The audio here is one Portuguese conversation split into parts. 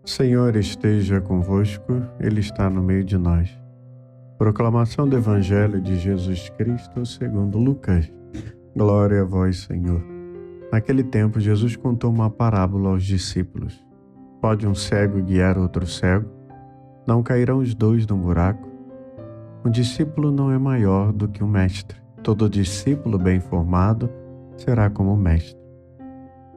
Senhor esteja convosco, Ele está no meio de nós. Proclamação do Evangelho de Jesus Cristo segundo Lucas. Glória a vós, Senhor. Naquele tempo, Jesus contou uma parábola aos discípulos. Pode um cego guiar outro cego? Não cairão os dois num buraco? Um discípulo não é maior do que um mestre. Todo discípulo bem formado será como o mestre.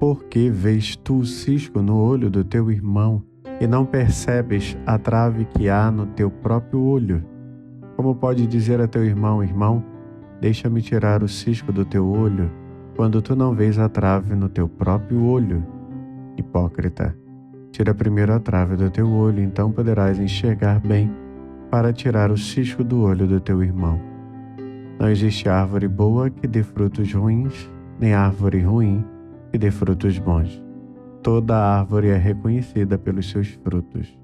Por que vês tu o cisco no olho do teu irmão e não percebes a trave que há no teu próprio olho? Como pode dizer a teu irmão: irmão, deixa-me tirar o cisco do teu olho, quando tu não vês a trave no teu próprio olho? Hipócrita, tira primeiro a trave do teu olho, então poderás enxergar bem para tirar o cisco do olho do teu irmão. Não existe árvore boa que dê frutos ruins, nem árvore ruim que dê frutos bons. Toda árvore é reconhecida pelos seus frutos.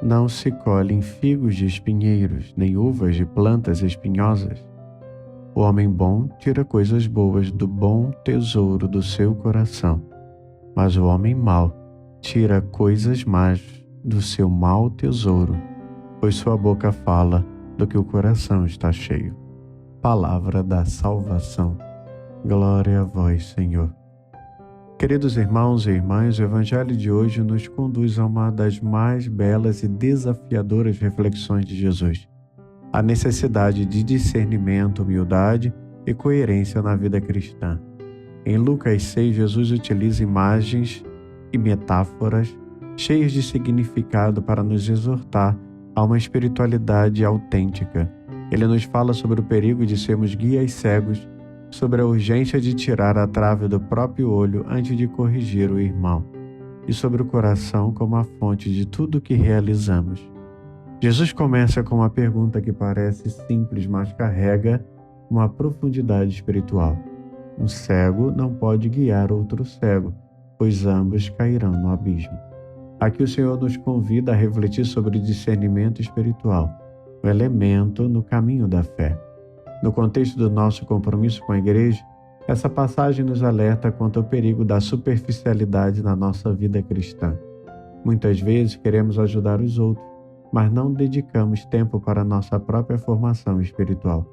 Não se colhem figos de espinheiros, nem uvas de plantas espinhosas. O homem bom tira coisas boas do bom tesouro do seu coração, mas o homem mau tira coisas más do seu mau tesouro, pois sua boca fala do que o coração está cheio. Palavra da salvação. Glória a vós, Senhor. Queridos irmãos e irmãs, o Evangelho de hoje nos conduz a uma das mais belas e desafiadoras reflexões de Jesus: a necessidade de discernimento, humildade e coerência na vida cristã. Em Lucas 6, Jesus utiliza imagens e metáforas cheias de significado para nos exortar a uma espiritualidade autêntica. Ele nos fala sobre o perigo de sermos guias cegos, sobre a urgência de tirar a trave do próprio olho antes de corrigir o irmão, e sobre o coração como a fonte de tudo o que realizamos. Jesus começa com uma pergunta que parece simples, mas carrega uma profundidade espiritual. Um cego não pode guiar outro cego, pois ambos cairão no abismo. Aqui o Senhor nos convida a refletir sobre discernimento espiritual, o elemento no caminho da fé. No contexto do nosso compromisso com a Igreja, essa passagem nos alerta quanto ao perigo da superficialidade na nossa vida cristã. Muitas vezes queremos ajudar os outros, mas não dedicamos tempo para a nossa própria formação espiritual.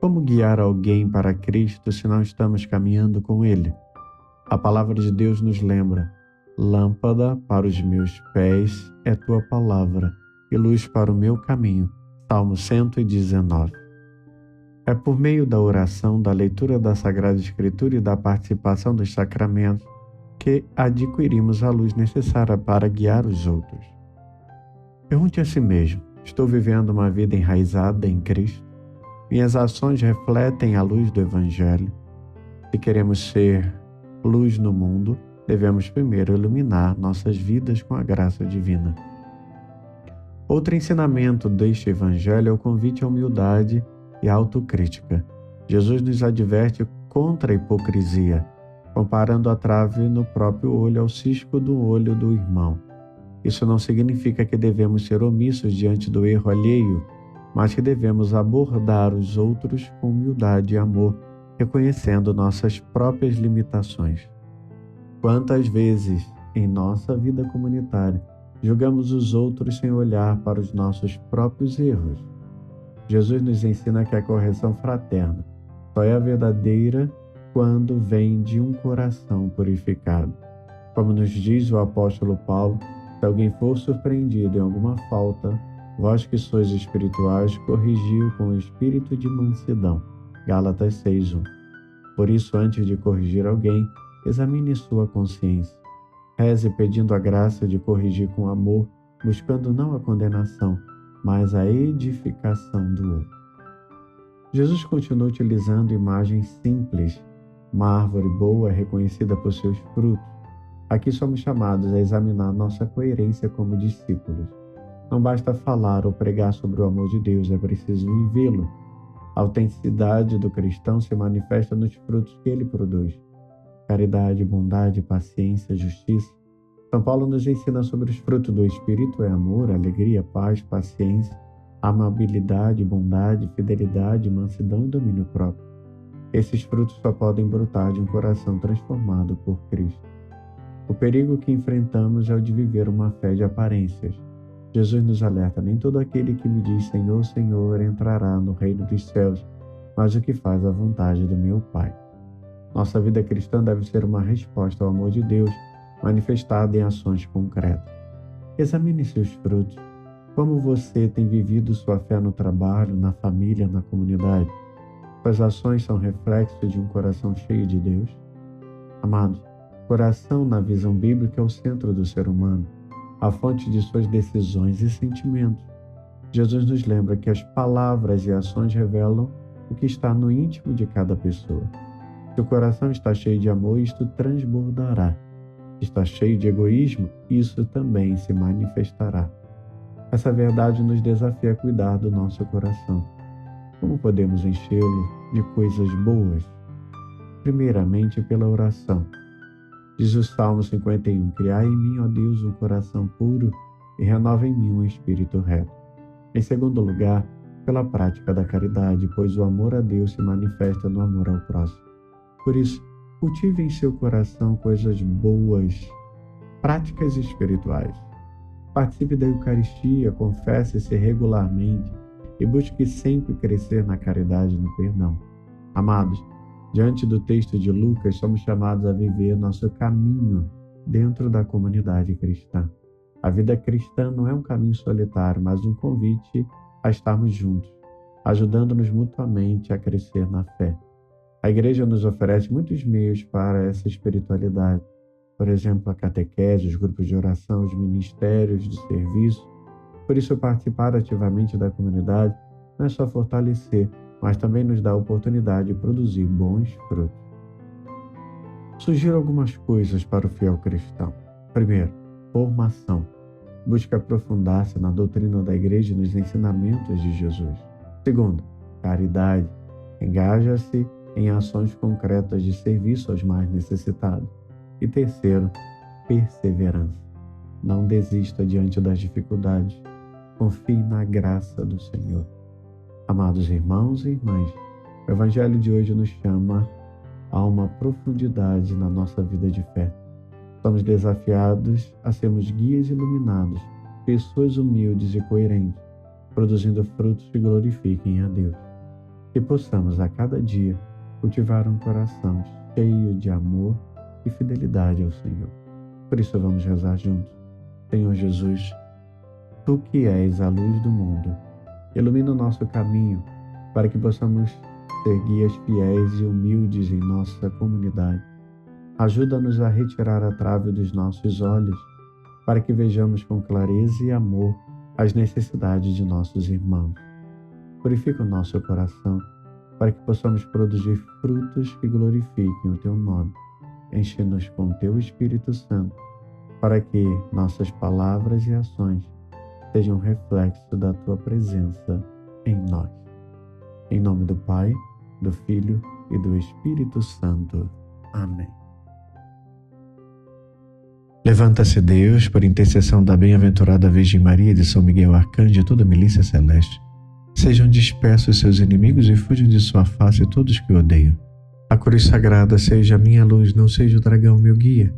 Como guiar alguém para Cristo se não estamos caminhando com Ele? A palavra de Deus nos lembra: lâmpada para os meus pés é tua palavra e luz para o meu caminho. Salmo 119. É por meio da oração, da leitura da Sagrada Escritura e da participação dos sacramentos que adquirimos a luz necessária para guiar os outros. Pergunte a si mesmo: estou vivendo uma vida enraizada em Cristo? Minhas ações refletem a luz do Evangelho? Se queremos ser luz no mundo, devemos primeiro iluminar nossas vidas com a graça divina. Outro ensinamento deste Evangelho é o convite à humildade e autocrítica. Jesus nos adverte contra a hipocrisia, comparando a trave no próprio olho ao cisco do olho do irmão. Isso não significa que devemos ser omissos diante do erro alheio, mas que devemos abordar os outros com humildade e amor, reconhecendo nossas próprias limitações. Quantas vezes, em nossa vida comunitária, julgamos os outros sem olhar para os nossos próprios erros? Jesus nos ensina que a correção fraterna só é a verdadeira quando vem de um coração purificado. Como nos diz o apóstolo Paulo, se alguém for surpreendido em alguma falta, vós que sois espirituais, corrigiu com o espírito de mansidão. Gálatas 6:1. Por isso, antes de corrigir alguém, examine sua consciência. Reze pedindo a graça de corrigir com amor, buscando não a condenação, mas a edificação do outro. Jesus continua utilizando imagens simples. Uma árvore boa é reconhecida por seus frutos. Aqui somos chamados a examinar nossa coerência como discípulos. Não basta falar ou pregar sobre o amor de Deus, é preciso vivê-lo. A autenticidade do cristão se manifesta nos frutos que ele produz: caridade, bondade, paciência, justiça. São Paulo nos ensina sobre os frutos do Espírito: amor, alegria, paz, paciência, amabilidade, bondade, fidelidade, mansidão e domínio próprio. Esses frutos só podem brotar de um coração transformado por Cristo. O perigo que enfrentamos é o de viver uma fé de aparências. Jesus nos alerta: nem todo aquele que me diz Senhor, Senhor entrará no reino dos céus, mas o que faz a vontade do meu Pai. Nossa vida cristã deve ser uma resposta ao amor de Deus, manifestada em ações concretas. Examine seus frutos. Como você tem vivido sua fé no trabalho, na família, na comunidade? Suas ações são reflexo de um coração cheio de Deus? Amados, coração na visão bíblica é o centro do ser humano, a fonte de suas decisões e sentimentos. Jesus nos lembra que as palavras e ações revelam o que está no íntimo de cada pessoa. Se o coração está cheio de amor, isto transbordará. Se está cheio de egoísmo, isso também se manifestará. Essa verdade nos desafia a cuidar do nosso coração. Como podemos enchê-lo de coisas boas? Primeiramente, pela oração. Diz o Salmo 51, criai em mim, ó Deus, um coração puro e renova em mim um espírito reto. Em segundo lugar, pela prática da caridade, pois o amor a Deus se manifesta no amor ao próximo. Por isso, cultive em seu coração coisas boas, práticas espirituais. Participe da Eucaristia, confesse-se regularmente e busque sempre crescer na caridade e no perdão. Amados, diante do texto de Lucas, somos chamados a viver nosso caminho dentro da comunidade cristã. A vida cristã não é um caminho solitário, mas um convite a estarmos juntos, ajudando-nos mutuamente a crescer na fé. A Igreja nos oferece muitos meios para essa espiritualidade. Por exemplo, a catequese, os grupos de oração, os ministérios de serviço. Por isso, participar ativamente da comunidade não é só fortalecer, mas também nos dá a oportunidade de produzir bons frutos. Sugiro algumas coisas para o fiel cristão. Primeiro, formação. Busque aprofundar-se na doutrina da Igreja e nos ensinamentos de Jesus. Segundo, caridade. Engaja-se em ações concretas de serviço aos mais necessitados. E terceiro, perseverança. Não desista diante das dificuldades. Confie na graça do Senhor. Amados irmãos e irmãs, o Evangelho de hoje nos chama a uma profundidade na nossa vida de fé. Somos desafiados a sermos guias iluminados, pessoas humildes e coerentes, produzindo frutos que glorifiquem a Deus. Que possamos a cada dia cultivar um coração cheio de amor e fidelidade ao Senhor. Por isso vamos rezar juntos. Senhor Jesus, Tu que és a luz do mundo, ilumina o nosso caminho para que possamos ser guias fiéis e humildes em nossa comunidade. Ajuda-nos a retirar a trave dos nossos olhos para que vejamos com clareza e amor as necessidades de nossos irmãos. Purifica o nosso coração para que possamos produzir frutos que glorifiquem o Teu nome. Enche-nos com o Teu Espírito Santo para que nossas palavras e ações sejam reflexo da Tua presença em nós. Em nome do Pai, do Filho e do Espírito Santo. Amém. Levanta-se Deus, por intercessão da bem-aventurada Virgem Maria, de São Miguel Arcanjo e toda a milícia celeste. Sejam dispersos seus inimigos e fujam de sua face todos que o odeiam. A cruz sagrada seja a minha luz, não seja o dragão meu guia.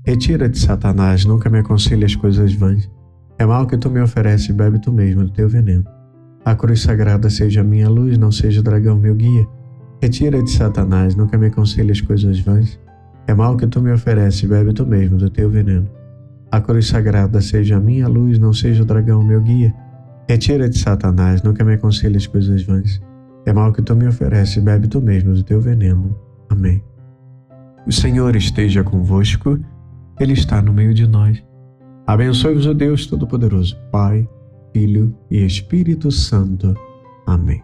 Retira-te, Satanás, nunca me aconselhe as coisas vãs. É mal que tu me ofereces, bebe tu mesmo do teu veneno. A cruz sagrada seja a minha luz, não seja o dragão meu guia. Retira-te, Satanás, nunca me aconselhe as coisas vãs. É mal que tu me ofereces, bebe tu mesmo do teu veneno. A cruz sagrada seja a minha luz, não seja o dragão meu guia. Retira-te, Satanás, nunca me aconselhe as coisas vãs. É mal que tu me ofereces, bebe tu mesmo do teu veneno. Amém. O Senhor esteja convosco, Ele está no meio de nós. Abençoe-vos o Deus Todo-Poderoso, Pai, Filho e Espírito Santo. Amém.